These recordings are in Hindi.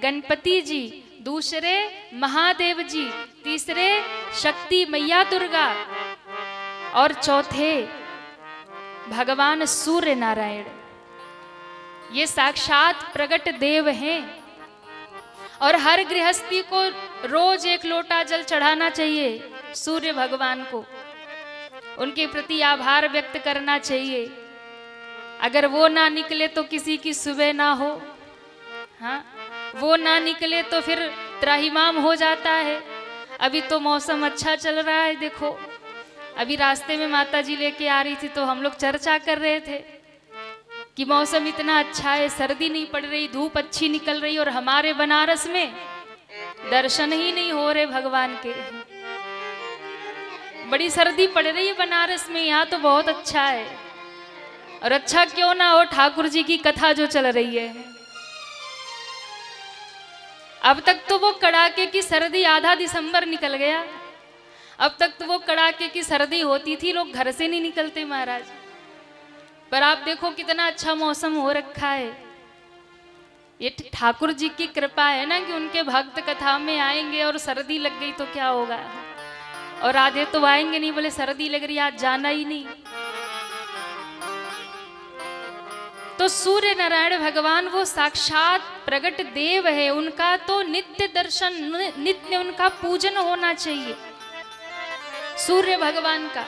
गणपति जी, दूसरे महादेव जी, तीसरे शक्ति मैया दुर्गा और चौथे भगवान सूर्य नारायण। ये साक्षात प्रकट देव हैं और हर गृहस्थी को रोज एक लोटा जल चढ़ाना चाहिए सूर्य भगवान को, उनके प्रति आभार व्यक्त करना चाहिए। अगर वो ना निकले तो किसी की सुबह ना हो, हाँ, वो ना निकले तो फिर त्राहिमाम हो जाता है। अभी तो मौसम अच्छा चल रहा है, देखो अभी रास्ते में माता जी लेके आ रही थी तो हम लोग चर्चा कर रहे थे कि मौसम इतना अच्छा है, सर्दी नहीं पड़ रही, धूप अच्छी निकल रही, और हमारे बनारस में दर्शन ही नहीं हो रहे भगवान के। बड़ी सर्दी पड़ रही है बनारस में, यहाँ तो बहुत अच्छा है। और अच्छा क्यों ना हो, ठाकुर जी की कथा जो चल रही है। अब तक तो वो कड़ाके की सर्दी, आधा दिसंबर निकल गया, अब तक तो वो कड़ाके की सर्दी होती थी, लोग घर से नहीं निकलते महाराज। पर आप देखो कितना अच्छा मौसम हो रखा है। ये ठाकुर जी की कृपा है ना कि उनके भक्त कथा में आएंगे और सर्दी लग गई तो क्या होगा। और आधे तो आएंगे नहीं, बोले सर्दी लग रही आज जाना ही नहीं। तो सूर्य नारायण भगवान वो साक्षात प्रकट देव है, उनका तो नित्य दर्शन, नित्य उनका पूजन होना चाहिए सूर्य भगवान का।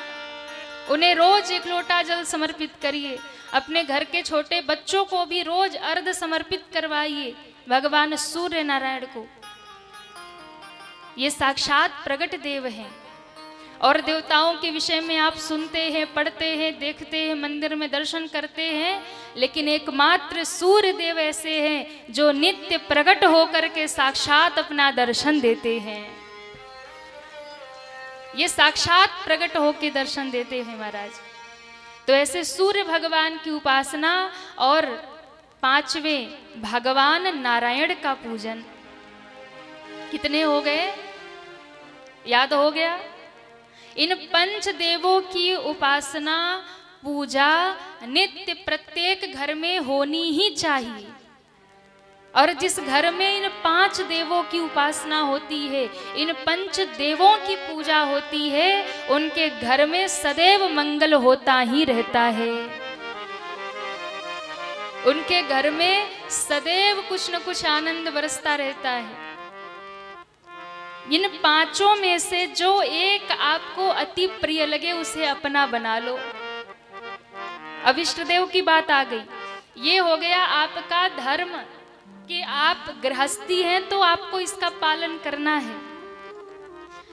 उन्हें रोज एक लोटा जल समर्पित करिए। अपने घर के छोटे बच्चों को भी रोज अर्घ समर्पित करवाइए भगवान सूर्य नारायण को। ये साक्षात प्रकट देव हैं। और देवताओं के विषय में आप सुनते हैं, पढ़ते हैं, देखते हैं, मंदिर में दर्शन करते हैं, लेकिन एकमात्र सूर्य देव ऐसे हैं जो नित्य प्रकट होकर के साक्षात अपना दर्शन देते हैं। ये साक्षात प्रकट होकर दर्शन देते हैं महाराज। तो ऐसे सूर्य भगवान की उपासना और पांचवें भगवान नारायण का पूजन। कितने हो गए, याद हो गया? इन पंच देवों की उपासना पूजा नित्य प्रत्येक घर में होनी ही चाहिए। और जिस घर में इन पांच देवों की उपासना होती है, इन पंच देवों की पूजा होती है, उनके घर में सदैव मंगल होता ही रहता है। उनके घर में सदैव कुछ न कुछ आनंद बरसता रहता है। इन पांचों में से जो एक आपको अति प्रिय लगे उसे अपना बना लो। अब इष्ट देव की बात आ गई। ये हो गया आपका धर्म कि आप गृहस्थी हैं तो आपको इसका पालन करना है।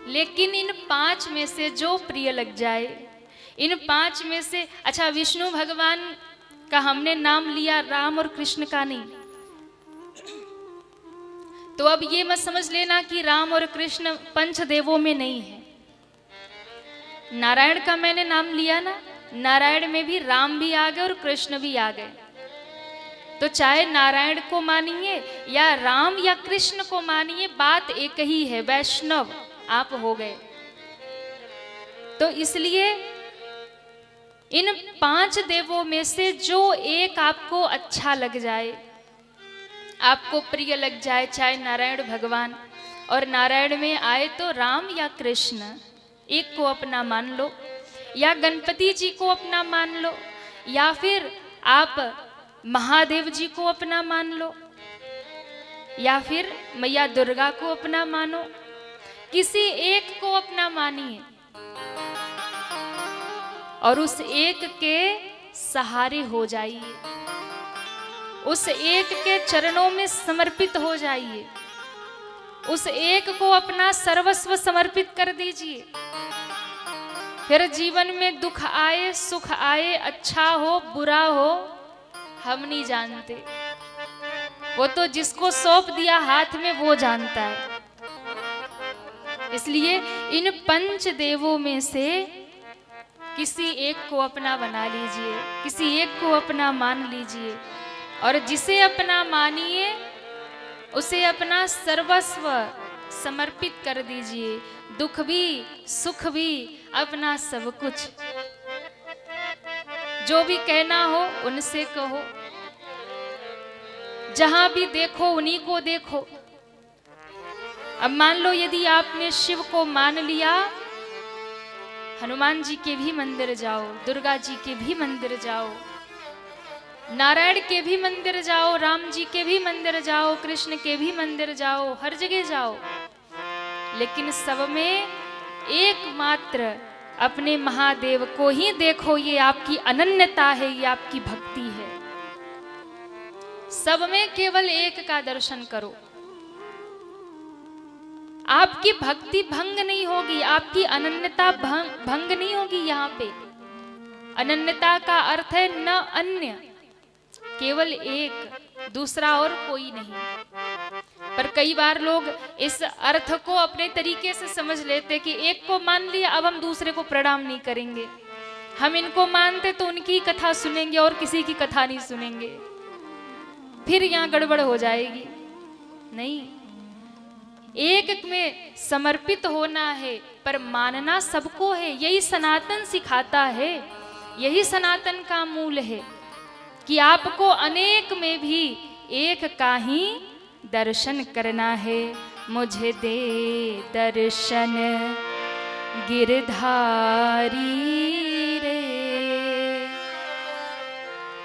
लेकिन इन पांच में से जो प्रिय लग जाए, इन पांच में से, अच्छा विष्णु भगवान का हमने नाम लिया, राम और कृष्ण का नहीं। तो अब ये मत समझ लेना कि राम और कृष्ण पंचदेवों में नहीं है। नारायण का मैंने नाम लिया ना, नारायण में भी राम भी आ गए और कृष्ण भी आ गए। तो चाहे नारायण को मानिए या राम या कृष्ण को मानिए, बात एक ही है, वैष्णव आप हो गए। तो इसलिए इन पांच देवों में से जो एक आपको अच्छा लग जाए, आपको प्रिय लग जाए, चाहे नारायण भगवान, और नारायण में आए तो राम या कृष्ण, एक को अपना मान लो, या गणपति जी को अपना मान लो, या फिर आप महादेव जी को अपना मान लो, या फिर मैया दुर्गा को अपना मानो। किसी एक को अपना मानिए और उस एक के सहारे हो जाइए, उस एक के चरणों में समर्पित हो जाइए, उस एक को अपना सर्वस्व समर्पित कर दीजिए। फिर जीवन में दुख आए, सुख आए, अच्छा हो बुरा हो, हम नहीं जानते, वो तो जिसको सौंप दिया हाथ में वो जानता है। इसलिए इन पंच देवों में से किसी एक को अपना बना लीजिए, किसी एक को अपना मान लीजिए, और जिसे अपना मानिए उसे अपना सर्वस्व समर्पित कर दीजिए। दुख भी सुख भी अपना सब कुछ, जो भी कहना हो उनसे कहो। जहां भी देखो उन्हीं को देखो। अब मान लो यदि आपने शिव को मान लिया, हनुमान जी के भी मंदिर जाओ, दुर्गा जी के भी मंदिर जाओ, नारायण के भी मंदिर जाओ, राम जी के भी मंदिर जाओ, कृष्ण के भी मंदिर जाओ, हर जगह जाओ, लेकिन सब में एकमात्र अपने महादेव को ही देखो। ये आपकी अनन्यता है, ये आपकी भक्ति है। सब में केवल एक का दर्शन करो, आपकी भक्ति भंग नहीं होगी, आपकी अनन्यता भंग नहीं होगी। यहाँ पे अनन्यता का अर्थ है न अन्य, केवल एक, दूसरा और कोई नहीं। पर कई बार लोग इस अर्थ को अपने तरीके से समझ लेते कि एक को मान लिया, अब हम दूसरे को प्रणाम नहीं करेंगे, हम इनको मानते तो उनकी कथा सुनेंगे और किसी की कथा नहीं सुनेंगे, फिर यहाँ गड़बड़ हो जाएगी। नहीं, एक में समर्पित होना है, पर मानना सबको है। यही सनातन सिखाता है, यही सनातन का मूल है कि आपको अनेक में भी एक का ही दर्शन करना है। मुझे दे दर्शन गिरधारी रे,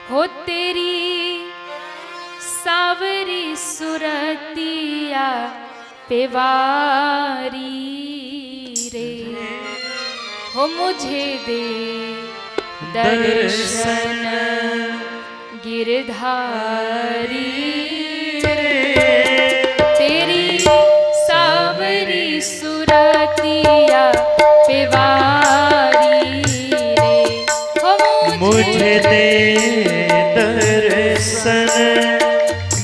हो तेरी सावरी सुरतिया पेवारी रे, हो मुझे दे दर्शन गिरधारी रे, तेरी सावरी सुरतिया पेवारी रे, हो मुझे दे दर्शन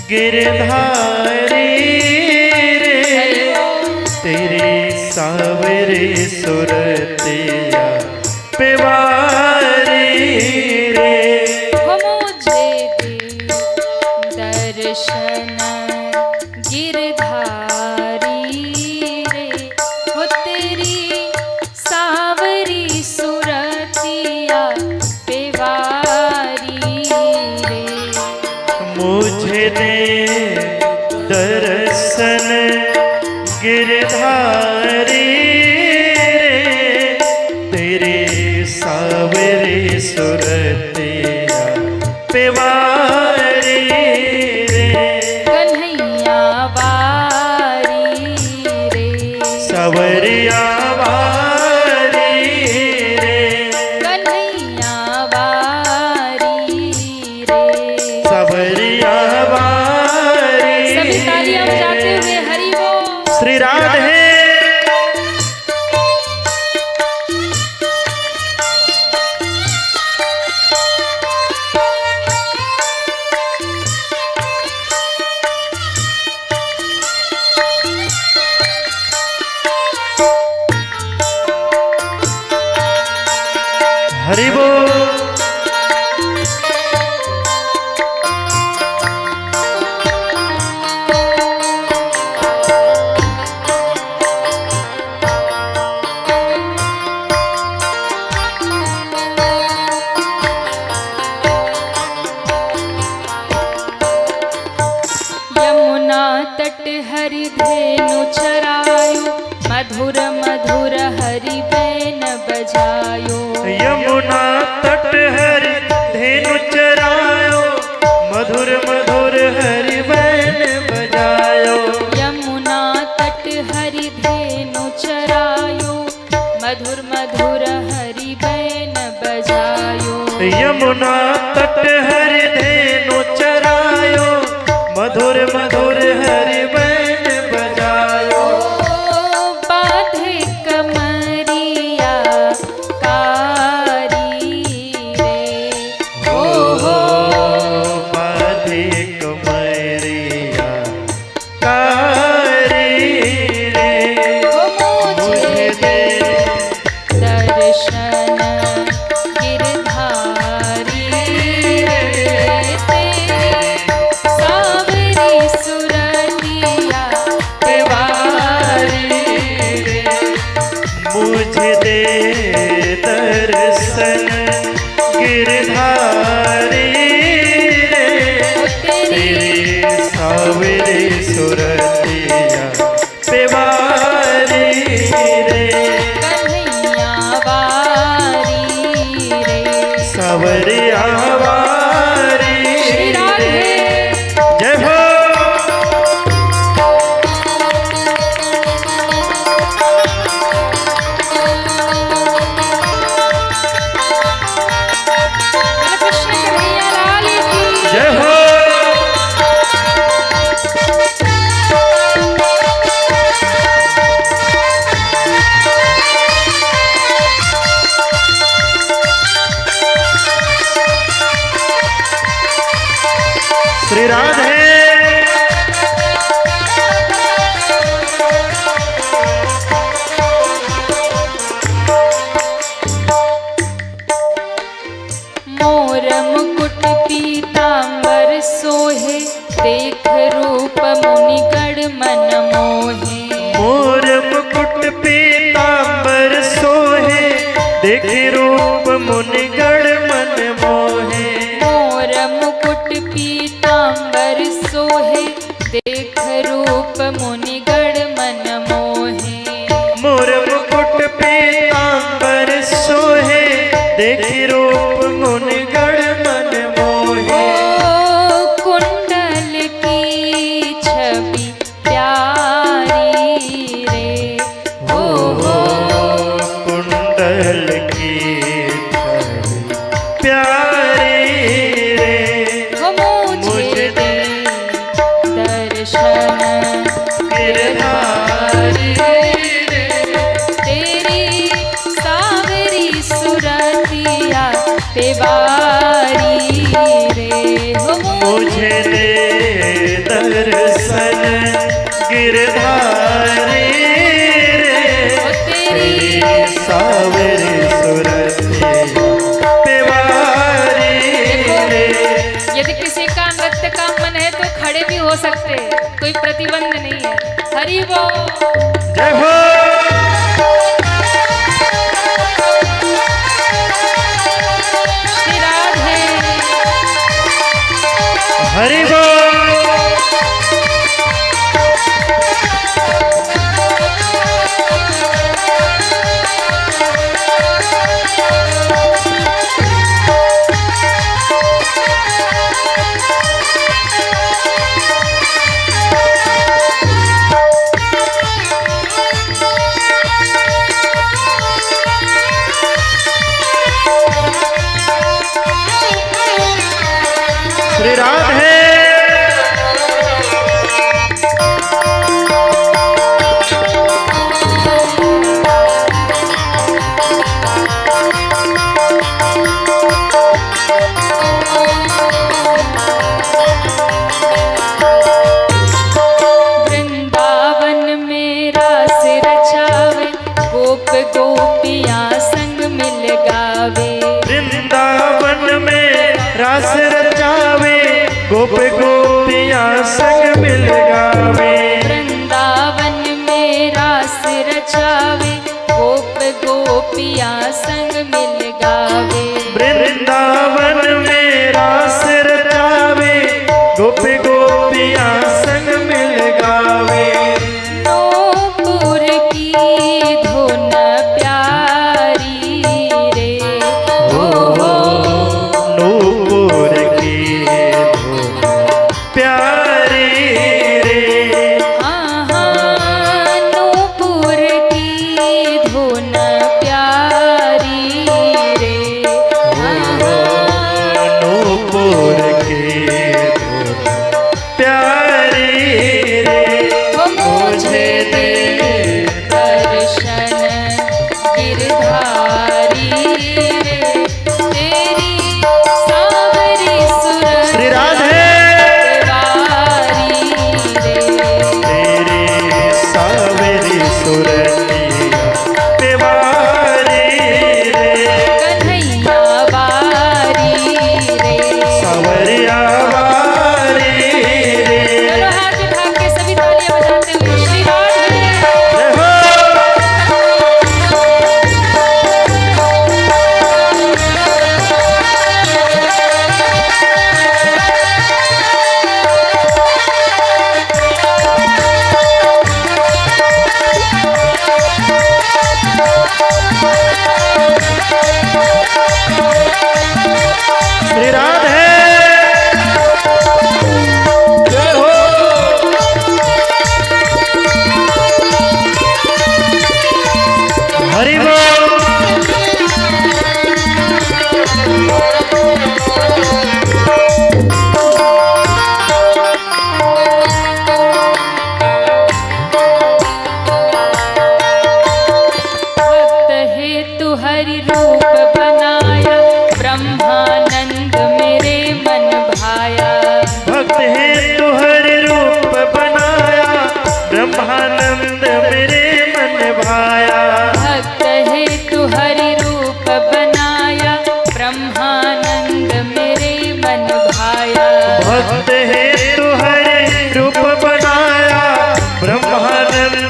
गिरधारी तेरी सावरी सुरतिया पेवारी रे, हो मुझे दे दर्शन गिरधारी रे, हो तेरी सावरी सुरतिया पेवारी रे, मुझे दे दर्शन गिरधारी रे, तेरे सावरे सुरतिया पेवारी रे, कन्हैया वारी रे, सावरिया वारी रे, कन्हैया वारी रे, सावरिया वारी। सभी तालियां बजाते हुए हरि बोल। श्री राधे। हरि बोल। यमुना तट हरि धेनु चरायो, मधुर मधुर हरि बैन बजायो, यमुना तट हरि धेनु चरायो, मधुर मधुर हरि बैन बजायो, यमुना तट हरि धेनु चरायो, मधुर मधुर हरि बैन बजायो, यमुना तट हरि धेनु चरायो, मधुर मधुर हरि बैन बजायो, बाधे कमरिया कारी रे, हो बाधे कमरिया कारी रे, हो मुझे दे दर्शन गिरधारी रे, तेरी सावरी सुरतिया पेवारी रे, मुझे दे दर्शन गिरधारी रे, तेरी तेरी सुरतिया पेवारी रे कन्हैया वारी रे सावरिया वारी श्री राधे। रे। जय हो कृष्ण कन्हैया लाल की जय हो श्री राधे मोर मुकुट पीतांबर सोहे देख रूप मुनिगण मन मोहे। मोर मुकुट पीतांबर सोहे देखे रूप मुनिगण मन मोहे। मोर मुकुट पीतांबर सोहे देख रूप मुनिगण मन मोहे। मोर मुकुट पीतांबर सोहे देखी रूप मुनिगण मन मोहे। ओ कुंडल की छवि प्यारी रे हो कुंडल की छवि प्यारी रे हो मुझे दे दर्शन गिरधारी रे तेरी सावरी सुरतिया तेवारी रे हो मुझे दे दर्शन गिरधारी रे तेरी सावरी सुरतिया पेवारी रे। यदि किसी का नृत्य का मन है तो खड़े भी हो सकते, कोई प्रतिबंध नहीं है। हरि बोल। जय हो श्री राधे हरि बोल। श्री राधे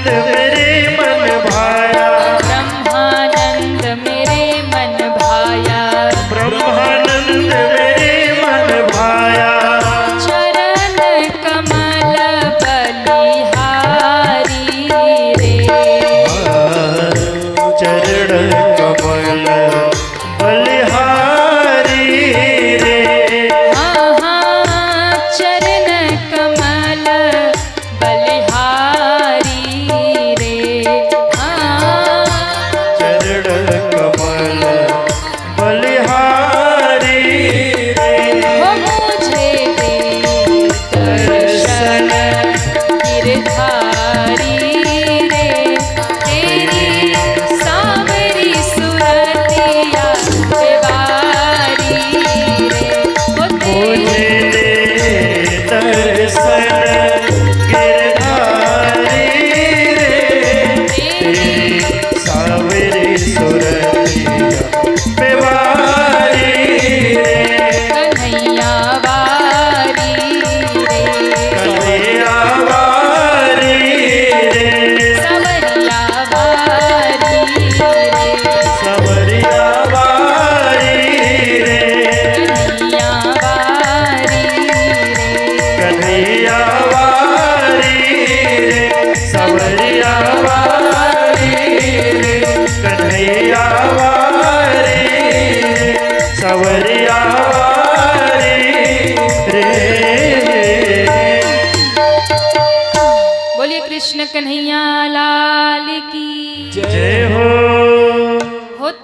मेरे मन भाया, ब्रह्मानंद मेरे मन भाया, ब्रह्मानंद मेरे मन भाया, चरण कमल बलिहारी रे, चरण कमल बलिहारी रे, चरण कमल बलिहारी रे, चरण कमल बलिहारी रे, हो मुझे दे दर्शन गिरधारी रे, तेरी सांवरी सुरतिया देवारी रे, हो मुझे तेरी दे दर्शन गिरधारी रे, तेरी सावरी सुरतिया बेवारी रे, कन्हैया वारी रे, कन्हैया वारी रे, सवरिया वारी रे, सवरिया वारी रे, कन्हैया वारी रे, कन्हैया वारी रे, सवरिया वारी रे, कन्हैया वारी रे, सवरिया वारी रे। बोलिए कृष्ण कन्हैया लाल की जय हो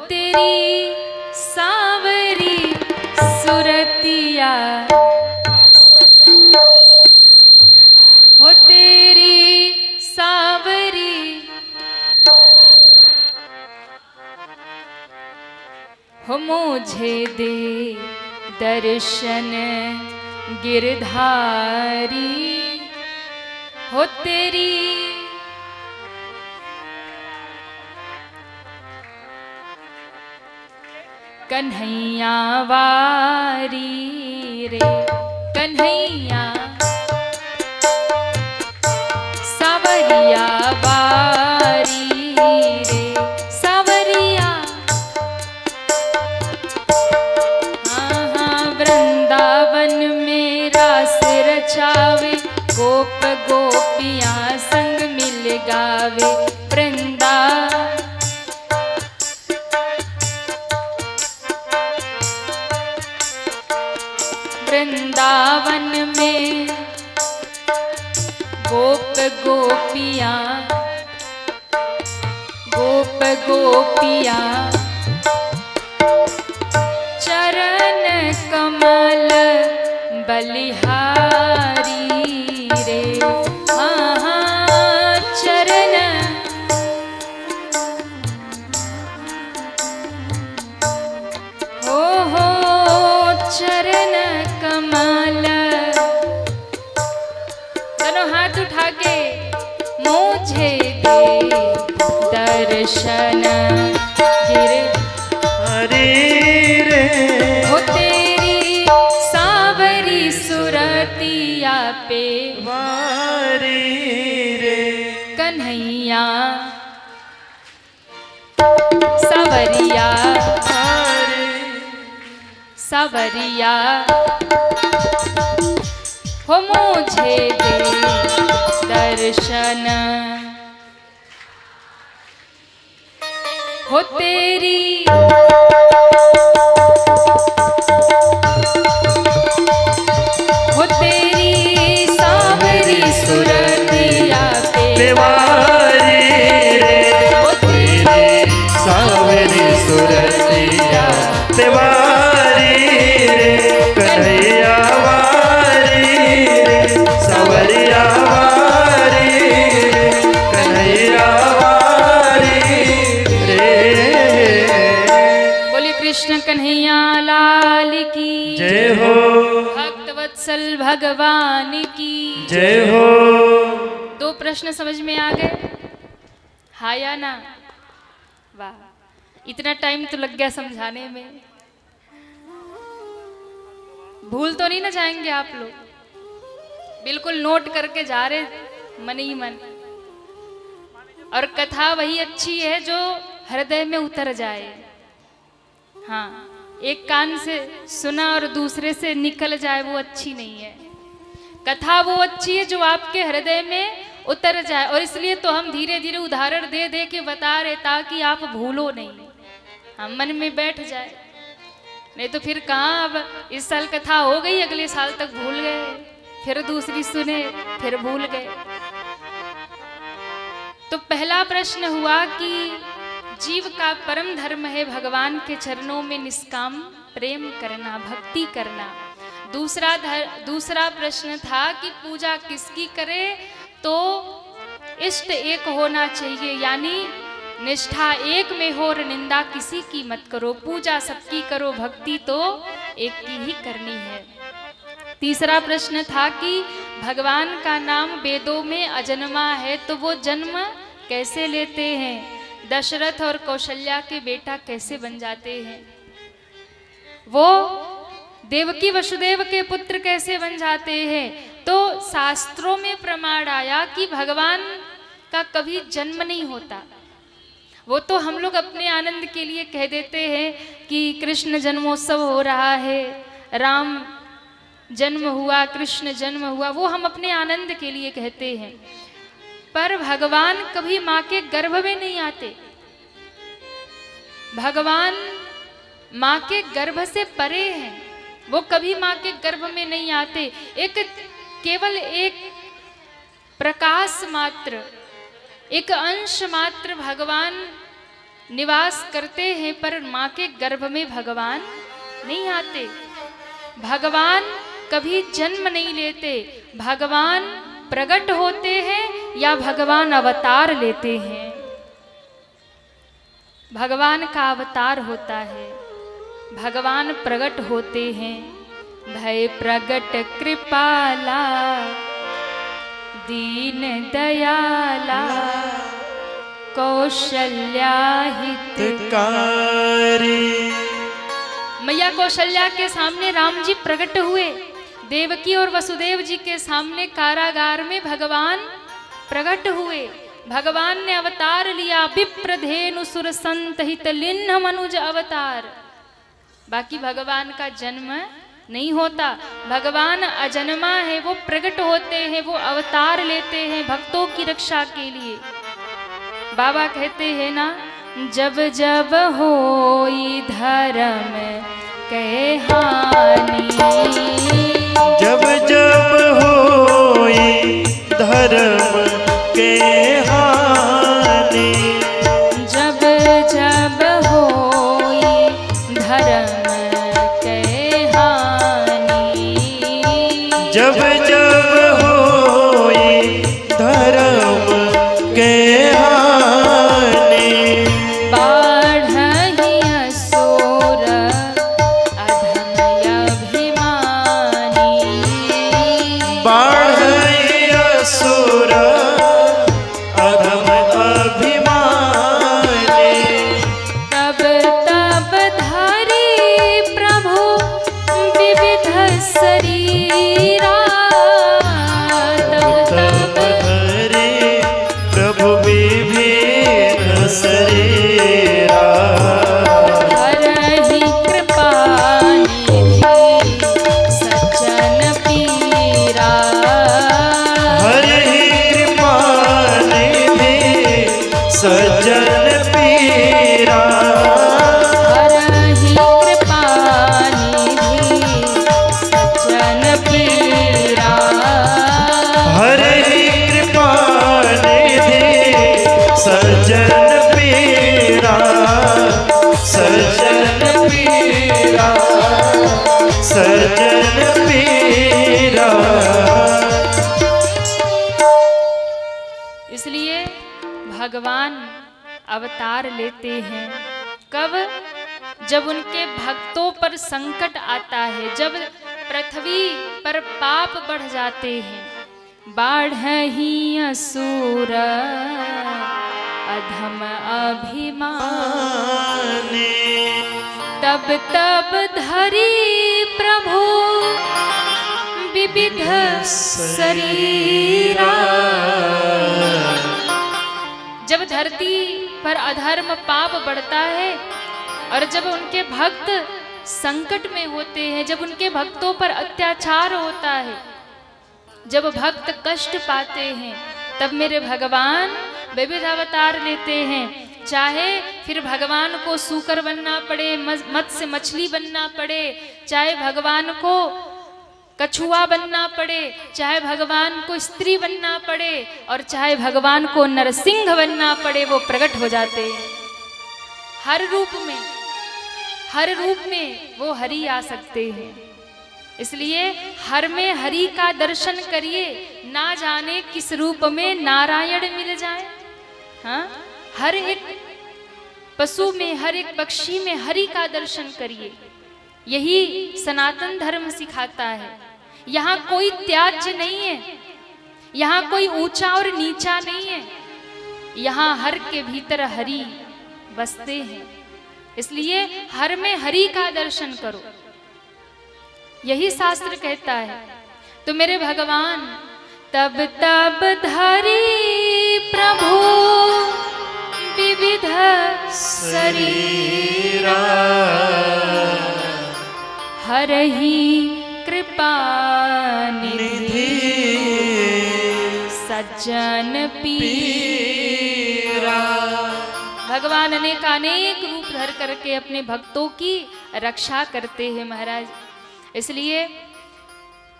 तेरी सांवरी सुरतिया, हो तेरी सांवरी, हो मुझे दे दर्शन गिरधारी, हो तेरी कन्हैया वारी रे, कन्हैया सावरिया वारी रे, सावरिया वृंदावन में रास रचावे, गोप गोपियाँ संग मिल गावे, वृंदावन में गोप गोपियाँ चरण कमल बलिहारी रे, चरण हो चरण कमल, दोनों हाथ उठा के मुझे दे दर्शन हरी रे, हो तेरी सांवरी सुरतिया पे वारी रे, कन्हैया सावरिया सावरिया, हो मुझे दे दर्शन, हो तेरी सांवरी सुरतिया पे बेवारी रे, हो तेरी सावरी सुरतिया बेवारी रे, कन्हैया वारी रे, सवरिया वारी रे, कन्हैया वारी रे। बोलिए कृष्ण कन्हैया लाल की जय हो, भक्त वत्सल भगवान की जय हो। दो प्रश्न समझ में आ गए, हाँ या ना? वाह, इतना टाइम तो लग गया समझाने में। भूल तो नहीं ना जाएंगे आप लोग? बिल्कुल नोट करके जा रहे मन ही मन। और कथा वही अच्छी है जो हृदय में उतर जाए। हाँ, एक कान से सुना और दूसरे से निकल जाए वो अच्छी नहीं है। कथा वो अच्छी है जो आपके हृदय में उतर जाए। और इसलिए तो हम धीरे धीरे उदाहरण दे दे के बता रहे ताकि आप भूलो नहीं, हम मन में बैठ जाए। नहीं तो फिर कहाँ, अब इस साल कथा हो गई, अगले साल तक भूल गए, फिर दूसरी सुने, फिर भूल गए। तो पहला प्रश्न हुआ कि जीव का परम धर्म है भगवान के चरणों में निष्काम प्रेम करना, भक्ति करना। दूसरा प्रश्न था कि पूजा किसकी करे, तो इष्ट एक होना चाहिए, यानी निष्ठा एक में हो और निंदा किसी की मत करो। पूजा सबकी करो, भक्ति तो एक की ही करनी है। तीसरा प्रश्न था कि भगवान का नाम वेदों में अजन्मा है, तो वो जन्म कैसे लेते हैं, दशरथ और कौशल्या के बेटा कैसे बन जाते हैं, वो देवकी वसुदेव के पुत्र कैसे बन जाते हैं। तो शास्त्रों में प्रमाण आया कि भगवान का कभी जन्म नहीं होता। वो तो हम लोग अपने आनंद के लिए कह देते हैं कि कृष्ण जन्मोत्सव हो रहा है, राम जन्म हुआ, कृष्ण जन्म हुआ, वो हम अपने आनंद के लिए कहते हैं। पर भगवान कभी माँ के गर्भ में नहीं आते। भगवान माँ के गर्भ से परे हैं, वो कभी माँ के गर्भ में नहीं आते। केवल एक प्रकाश मात्र, एक अंश मात्र भगवान निवास करते हैं, पर माँ के गर्भ में भगवान नहीं आते। भगवान कभी जन्म नहीं लेते। भगवान प्रकट होते हैं या भगवान अवतार लेते हैं। भगवान का अवतार होता है, भगवान प्रकट होते हैं। भय प्रगट कृपाला दीन दयाला कौशल्या हितकारी। मैया कौशल्या के सामने राम जी प्रकट हुए, देवकी और वसुदेव जी के सामने कारागार में भगवान प्रकट हुए। भगवान ने अवतार लिया, विप्रधेनु सुर संत हित लिन्ह मनुज अवतार। बाकी भगवान का जन्म नहीं होता। भगवान अजन्मा है, वो प्रकट होते हैं, वो अवतार लेते हैं भक्तों की रक्षा के लिए। बाबा कहते हैं ना, जब जब होई धर्म के हानि, जब जब होई धर्म के हानि, जब जब होई धर्म के हानि, जब जब होई धर्म के हानि, बाढ़हि असुर अधम अभिमानी, बाढ़ई असुर अधम अभिमानी, तब तब धरि प्रभु विविध शरीरा, तब तब धरे प्रभु विभिन्न शरीरा, हरहि कृपा निधि सज्जन पीरा, हरहि कृपा निधि सज्जन पीरा, हरहि कृपा निधि सज्जन पीरा, हरहि कृपा निधि सज्जन पीरा, सज्जन पीरा, सज्जन पीरा। इसलिए भगवान अवतार लेते हैं कब? जब उनके भक्तों पर संकट आता है, जब पृथ्वी पर पाप बढ़ जाते हैं। बाढ़हि असुर अधम अभिमान, तब तब धरि प्रभु विविध शरीरा। जब धरती पर अधर्म पाप बढ़ता है और जब उनके भक्त संकट में होते हैं, जब उनके भक्तों पर अत्याचार होता है, जब भक्त कष्ट पाते हैं, तब मेरे भगवान विविध अवतार लेते हैं। चाहे फिर भगवान को सूकर बनना पड़े, मत्स्य मछली बनना पड़े, चाहे भगवान को कछुआ बनना पड़े, चाहे भगवान को स्त्री बनना पड़े और चाहे भगवान को नरसिंह बनना पड़े, वो प्रकट हो जाते हैं। हर रूप में वो हरि आ सकते हैं। इसलिए हर में हरि का दर्शन करिए, ना जाने किस रूप में नारायण मिल जाए। हाँ, हर एक पशु में, हर एक पक्षी में हरि का दर्शन करिए। यही सनातन धर्म सिखाता है। यहाँ कोई त्याज्य नहीं है, यहाँ कोई ऊंचा और नीचा नहीं है, यहाँ हर के भीतर हरि बसते हैं। इसलिए हर में हरि का दर्शन करो, यही शास्त्र कहता है। तो मेरे भगवान तब तब धरी प्रभु विविध शरीरा, हरहि कृपा निधि सज्जन पीरा। भगवान अनेक रूप धर करके अपने भक्तों की रक्षा करते हैं महाराज। इसलिए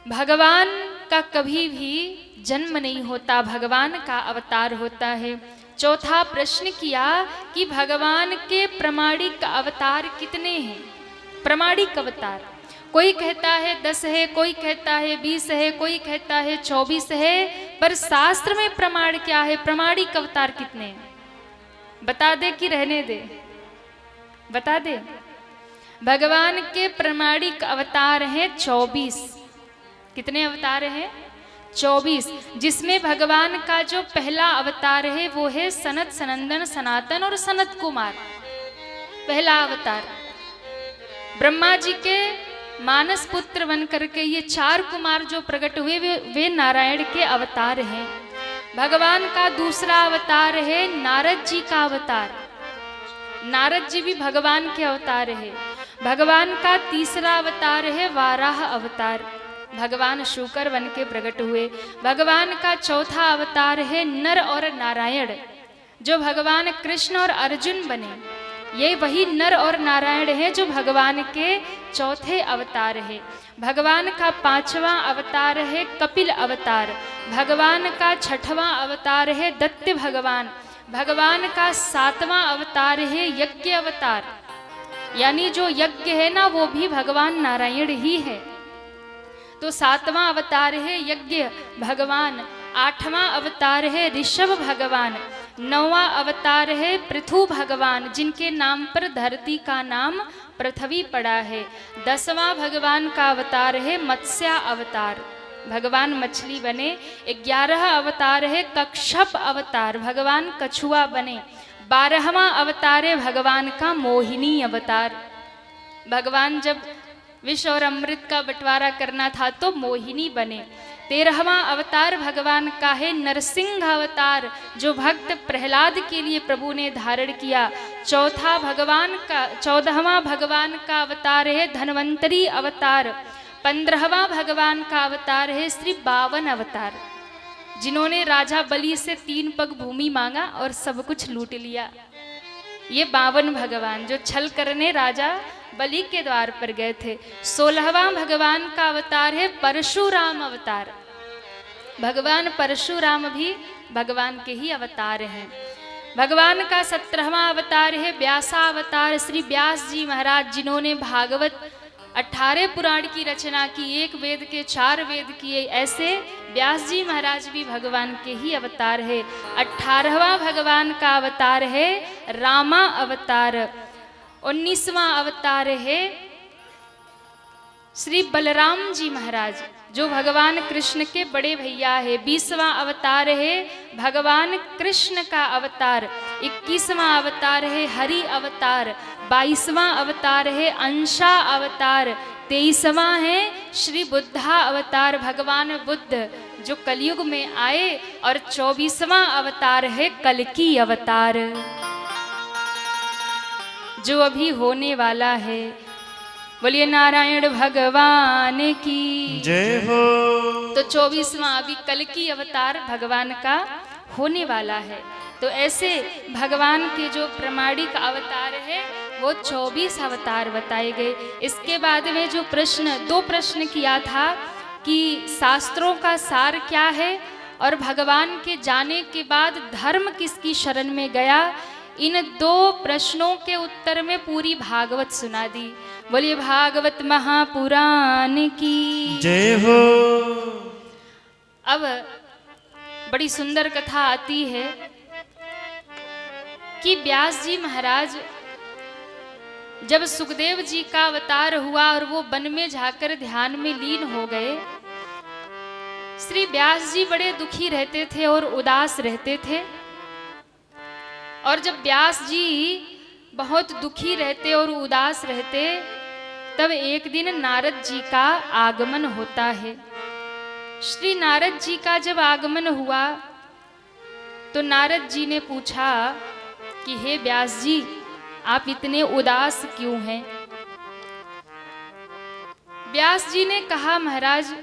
भगवान का कभी भी जन्म नहीं होता, भगवान का अवतार होता है। चौथा प्रश्न किया कि भगवान के प्रमाणिक अवतार कितने हैं? प्रमाणिक अवतार कोई कहता है 10 है, कोई कहता है 20 है, कोई कहता है 24 है, पर शास्त्र में प्रमाण क्या है? प्रमाणिक अवतार कितने हैं? बता दे कि रहने दे? बता दे। भगवान के प्रमाणिक अवतार हैं 24। कितने अवतार हैं? 24। जिसमें भगवान का जो पहला अवतार है वो है सनत, सनंदन, सनातन और सनत कुमार। पहला अवतार ब्रह्मा जी के मानस पुत्र बन करके ये 4 कुमार जो प्रकट हुए वे नारायण के अवतार हैं। भगवान का दूसरा अवतार है नारद जी का अवतार। नारद जी भी भगवान के अवतार है। भगवान का तीसरा अवतार है वाराह अवतार, भगवान शूकर बन के प्रकट हुए। भगवान का चौथा अवतार है नर और नारायण, जो भगवान कृष्ण और अर्जुन बने। ये वही नर और नारायण है जो भगवान के चौथे अवतार है। भगवान का 5वां अवतार है कपिल अवतार। भगवान का 6वां अवतार है दैत्य भगवान। भगवान का 7वां अवतार है यज्ञ अवतार, यानी जो यज्ञ है ना वो भी भगवान नारायण ही है। तो 7वां अवतार है यज्ञ भगवान। 8वां अवतार है ऋषभ भगवान। 9वां अवतार है पृथु भगवान, जिनके नाम पर धरती का नाम पृथ्वी पड़ा है। 10वां भगवान का अवतार है मत्स्य अवतार, भगवान मछली बने। 11वां अवतार है कच्छप अवतार, भगवान कछुआ बने। 12वां अवतार है भगवान का मोहिनी अवतार। भगवान जब विष और अमृत का बंटवारा करना था तो मोहिनी बने। 13वां अवतार भगवान का है नरसिंह अवतार, जो भक्त प्रहलाद के लिए प्रभु ने धारण किया। 14वां भगवान का अवतार है धन्वंतरी अवतार। 15वां भगवान का अवतार है श्री 52 अवतार, जिन्होंने राजा बलि से 3 पग भूमि मांगा और सब कुछ लूट लिया। ये 52 भगवान जो छल करने राजा बलि के द्वार पर गए थे। 16वां भगवान का अवतार है परशुराम अवतार। भगवान परशुराम भी भगवान के ही अवतार हैं। भगवान का 17वां अवतार है व्यासा अवतार, श्री व्यास जी महाराज, जिन्होंने भागवत 18 पुराण की रचना की, 1 वेद के 4 वेद किए। ऐसे व्यास जी महाराज भी भगवान के ही अवतार है। 18वां भगवान का अवतार है रामा अवतार। 19वां अवतार है श्री बलराम जी महाराज, जो भगवान कृष्ण के बड़े भैया है। 20वां अवतार है भगवान कृष्ण का अवतार। 21वां अवतार है हरि अवतार। 22वां अवतार है अंशा अवतार। 23वां है श्री बुद्धा अवतार, भगवान बुद्ध जो कलयुग में आए, और 24वां अवतार है कल्कि अवतार जो अभी होने वाला है। बोलिए नारायण भगवान की जय हो। तो 24वां अभी कल्कि अवतार भगवान का होने वाला है। तो ऐसे भगवान के जो प्रमाणिक अवतार है वो 24 अवतार बताए गए। इसके बाद में जो दो प्रश्न किया था कि शास्त्रों का सार क्या है और भगवान के जाने के बाद धर्म किसकी शरण में गया, इन दो प्रश्नों के उत्तर में पूरी भागवत सुना दी। बोलिए भागवत महापुराण की जय हो। अब बड़ी सुंदर कथा आती है कि व्यास जी महाराज जब सुखदेव जी का अवतार हुआ और वो वन में जाकर ध्यान में लीन हो गए, श्री व्यास जी बड़े दुखी रहते थे और उदास रहते थे। और जब व्यास जी बहुत दुखी रहते और उदास रहते, तब एक दिन नारद जी का आगमन होता है। श्री नारद जी का जब आगमन हुआ तो नारद जी ने पूछा कि हे व्यास जी, आप इतने उदास क्यों हैं? व्यास जी ने कहा, महाराज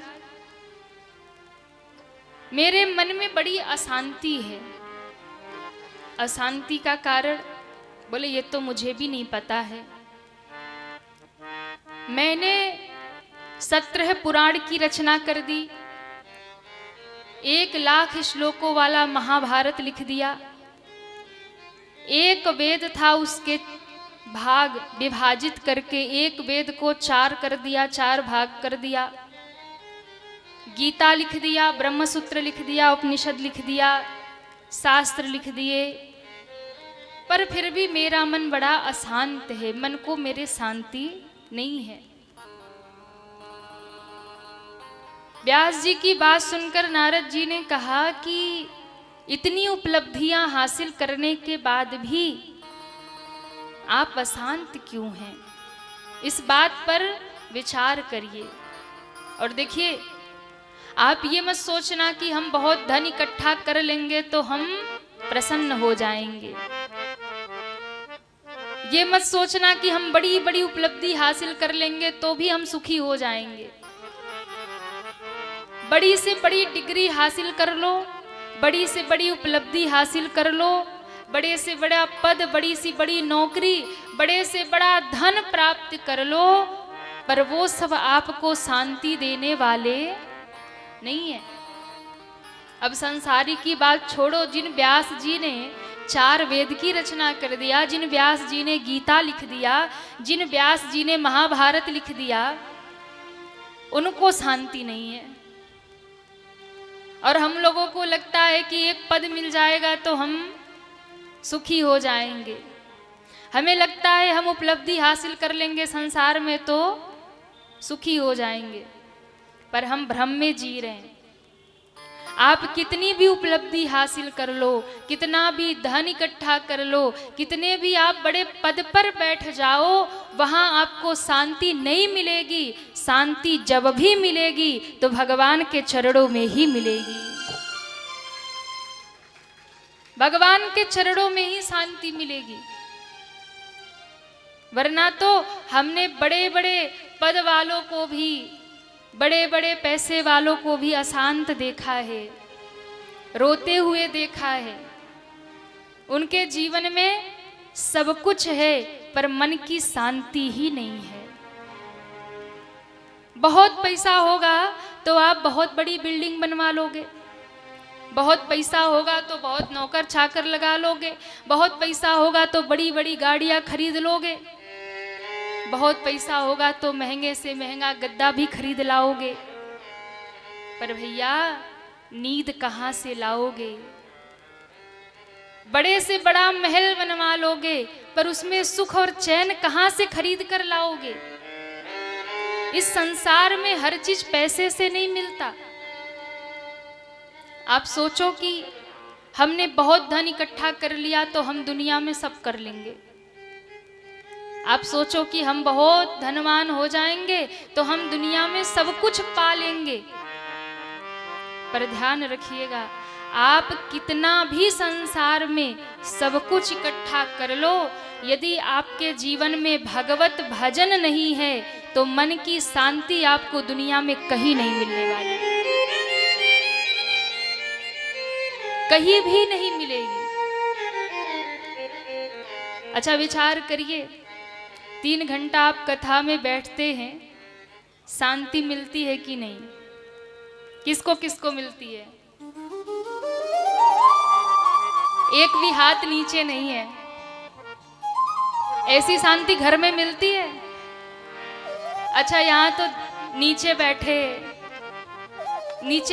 मेरे मन में बड़ी अशांति है। अशांति का कारण? बोले ये तो मुझे भी नहीं पता है। मैंने 17 पुराण की रचना कर दी, 1,00,000 श्लोकों वाला महाभारत लिख दिया, एक वेद था उसके भाग विभाजित करके एक वेद को 4 कर दिया, 4 भाग कर दिया, गीता लिख दिया, ब्रह्मसूत्र लिख दिया, उपनिषद लिख दिया, शास्त्र लिख दिए, पर फिर भी मेरा मन बड़ा अशांत है, मन को मेरे शांति नहीं है। व्यास जी की बात सुनकर नारद जी ने कहा कि इतनी उपलब्धियां हासिल करने के बाद भी आप अशांत क्यों हैं? इस बात पर विचार करिए। और देखिए, आप ये मत सोचना कि हम बहुत धन इकट्ठा कर लेंगे तो हम प्रसन्न हो जाएंगे। ये मत सोचना कि हम बड़ी बड़ी उपलब्धि हासिल कर लेंगे तो भी हम सुखी हो जाएंगे। बड़ी से बड़ी डिग्री हासिल कर लो, बड़ी से बड़ी उपलब्धि हासिल कर लो, बड़े से बड़ा पद, बड़ी सी बड़ी नौकरी, बड़े से बड़ा धन प्राप्त कर लो, पर वो सब आपको शांति देने वाले नहीं है। अब संसारी की बात छोड़ो, जिन व्यास जी ने 4 वेद की रचना कर दिया, जिन व्यास जी ने गीता लिख दिया, जिन व्यास जी ने महाभारत लिख दिया, उनको शांति नहीं है। और हम लोगों को लगता है कि एक पद मिल जाएगा तो हम सुखी हो जाएंगे। हमें लगता है हम उपलब्धि हासिल कर लेंगे संसार में तो सुखी हो जाएंगे, पर हम भ्रम में जी रहे हैं। आप कितनी भी उपलब्धि हासिल कर लो, कितना भी धन इकट्ठा कर लो, कितने भी आप बड़े पद पर बैठ जाओ, वहां आपको शांति नहीं मिलेगी। शांति जब भी मिलेगी तो भगवान के चरणों में ही मिलेगी। भगवान के चरणों में ही शांति मिलेगी। वरना तो हमने बड़े बड़े पद वालों को भी, बड़े बड़े पैसे वालों को भी अशांत देखा है, रोते हुए देखा है। उनके जीवन में सब कुछ है पर मन की शांति ही नहीं है। बहुत पैसा होगा तो आप बहुत बड़ी बिल्डिंग बनवा लोगे, बहुत पैसा होगा तो बहुत नौकर चाकर लगा लोगे, बहुत पैसा होगा तो बड़ी बड़ी गाड़ियां खरीद लोगे, बहुत पैसा होगा तो महंगे से महंगा गद्दा भी खरीद लाओगे। पर भैया नींद कहाँ से लाओगे? बड़े से बड़ा महल बनवा लोगे पर उसमें सुख और चैन कहाँ से खरीद कर लाओगे? इस संसार में हर चीज पैसे से नहीं मिलता। आप सोचो कि हमने बहुत धन इकट्ठा कर लिया तो हम दुनिया में सब कर लेंगे। आप सोचो कि हम बहुत धनवान हो जाएंगे तो हम दुनिया में सब कुछ पा लेंगे, पर ध्यान रखिएगा, आप कितना भी संसार में सब कुछ इकट्ठा कर लो, यदि आपके जीवन में भगवत भजन नहीं है तो मन की शांति आपको दुनिया में कहीं नहीं मिलने वाली, कहीं भी नहीं मिलेगी। अच्छा विचार करिए, 3 घंटा आप कथा में बैठते हैं, शांति मिलती है कि नहीं? किसको किसको मिलती है? एक भी हाथ नीचे नहीं है। ऐसी शांति घर में मिलती है? अच्छा यहाँ तो नीचे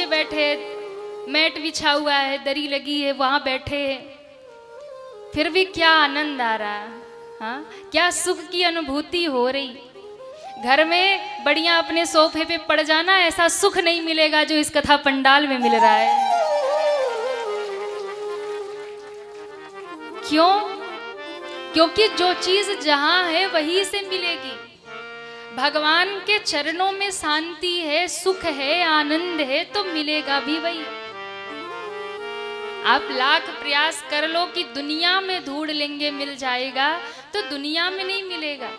बैठे मैट बिछा हुआ है, दरी लगी है, वहां बैठे हैं, फिर भी क्या आनंद आ रहा है, हाँ, क्या सुख की अनुभूति हो रही। घर में बढ़िया अपने सोफे पे पड़ जाना, ऐसा सुख नहीं मिलेगा जो इस कथा पंडाल में मिल रहा है। क्यों? क्योंकि जो चीज जहां है वहीं से मिलेगी। भगवान के चरणों में शांति है, सुख है, आनंद है, तो मिलेगा भी वही। आप लाख प्रयास कर लो कि दुनिया में ढूंढ लेंगे मिल जाएगा, तो दुनिया में नहीं मिलेगा।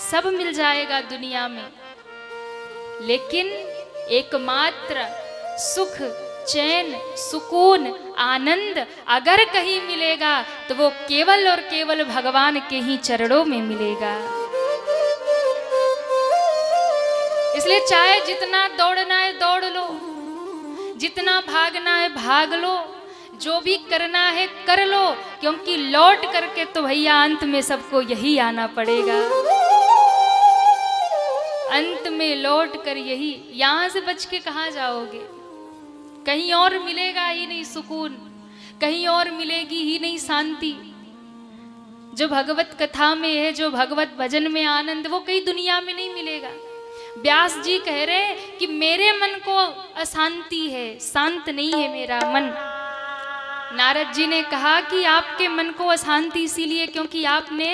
सब मिल जाएगा दुनिया में, लेकिन एकमात्र सुख, चैन, सुकून, आनंद अगर कहीं मिलेगा तो वो केवल और केवल भगवान के ही चरणों में मिलेगा। इसलिए चाहे जितना दौड़ना है दौड़ लो, जितना भागना है भाग लो, जो भी करना है कर लो, क्योंकि लौट करके तो भैया अंत में सबको यही आना पड़ेगा। अंत में लौट कर यही, यहां से बच के कहां जाओगे? कहीं और मिलेगा ही नहीं सुकून, कहीं और मिलेगी ही नहीं शांति। जो भगवत कथा में है, जो भगवत भजन में आनंद, वो कहीं दुनिया में नहीं मिलेगा। व्यास जी कह रहे हैं कि मेरे मन को अशांति है, शांत नहीं है मेरा मन। नारद जी ने कहा कि आपके मन को अशांति इसीलिए क्योंकि आपने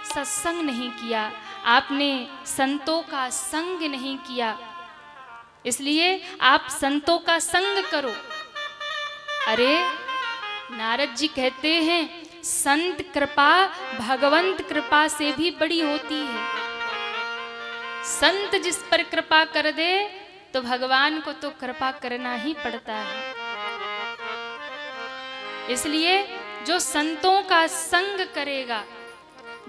सत्संग नहीं किया, आपने संतों का संग नहीं किया, इसलिए आप संतों का संग करो। अरे नारद जी कहते हैं संत कृपा भगवंत कृपा से भी बड़ी होती है। संत जिस पर कृपा कर दे तो भगवान को तो कृपा करना ही पड़ता है। इसलिए जो संतों का संग करेगा,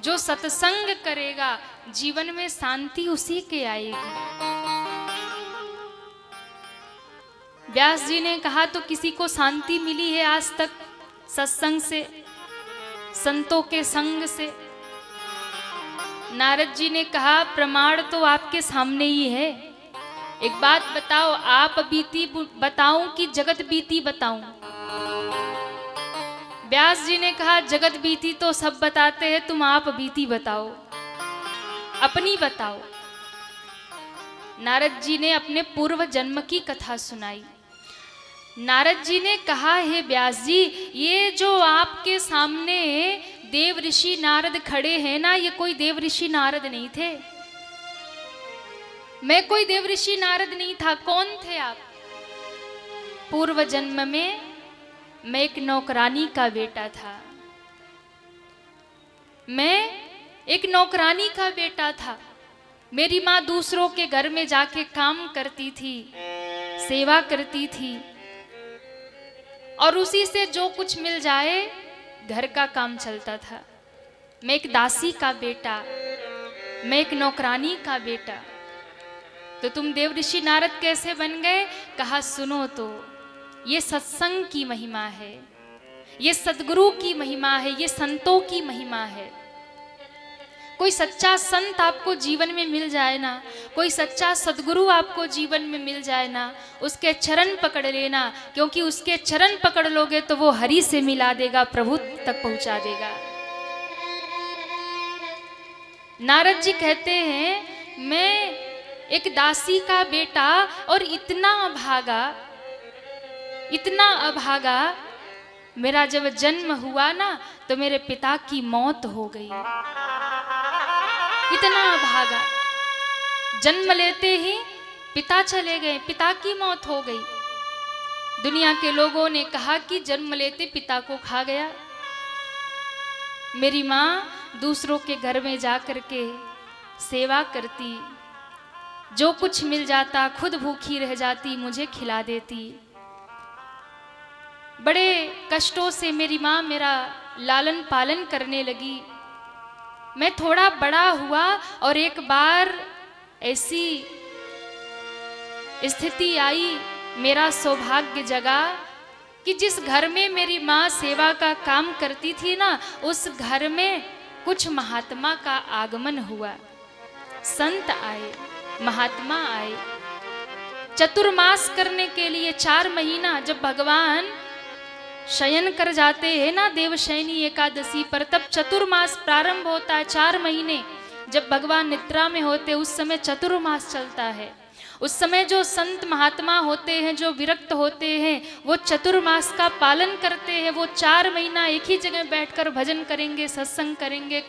जो सत्संग करेगा, जीवन में शांति उसी के आएगी। व्यास जी ने कहा तो किसी को शांति मिली है आज तक सत्संग से, संतों के संग से? नारद जी ने कहा प्रमाण तो आपके सामने ही है। एक बात बताओ, आप बीती बताऊं कि जगत बीती बताऊं? व्यास जी ने कहा जगत बीती तो सब बताते हैं, तुम आप बीती बताओ, अपनी बताओ। नारद जी ने अपने पूर्व जन्म की कथा सुनाई। नारद जी ने कहा हे व्यास जी, ये जो आपके सामने देव ऋषि नारद खड़े हैं ना, ये कोई देव ऋषि नारद नहीं थे। मैं कोई देव ऋषि नारद नहीं था। कौन थे आप? पूर्व जन्म में मैं एक नौकरानी का बेटा था। मैं एक नौकरानी का बेटा था। मेरी माँ दूसरों के घर में जाके काम करती थी, सेवा करती थी, और उसी से जो कुछ मिल जाए घर का काम चलता था। मैं एक दासी का बेटा, मैं एक नौकरानी का बेटा, तो तुम देव ऋषि नारद कैसे बन गए? कहा सुनो तो, ये सत्संग की महिमा है, ये सद्गुरु की महिमा है, ये संतों की महिमा है। कोई सच्चा संत आपको जीवन में मिल जाए ना, कोई सच्चा सद्गुरु आपको जीवन में मिल जाए ना, उसके चरण पकड़ लेना, क्योंकि उसके चरण पकड़ लोगे तो वो हरि से मिला देगा, प्रभु तक पहुंचा देगा। नारद जी कहते हैं मैं एक दासी का बेटा और इतना अभागा मेरा जब जन्म हुआ ना तो मेरे पिता की मौत हो गई। इतना भागा, जन्म लेते ही पिता चले गए, पिता की मौत हो गई। दुनिया के लोगों ने कहा कि जन्म लेते पिता को खा गया। मेरी माँ दूसरों के घर में जाकर के सेवा करती, जो कुछ मिल जाता खुद भूखी रह जाती, मुझे खिला देती। बड़े कष्टों से मेरी माँ मेरा लालन पालन करने लगी। मैं थोड़ा बड़ा हुआ और एक बार ऐसी स्थिति आई, मेरा सौभाग्य जगा कि जिस घर में मेरी माँ सेवा का काम करती थी ना, उस घर में कुछ महात्मा का आगमन हुआ। संत आए, महात्मा आए। चतुर्मास करने के लिए 4 महीना जब भगवान शयन कर जाते हैं ना देवशयनी एकादशी पर, तब चतुर्मास प्रारंभ होता है। 4 महीने जब भगवान निद्रा में होते उस समय चतुर्मास चलता है। उस समय जो संत महात्मा होते हैं, जो विरक्त होते हैं, वो चतुर्मास का पालन करते हैं। वो 4 महीना एक ही जगह बैठकर भजन करेंगे, सत्संग करेंगे,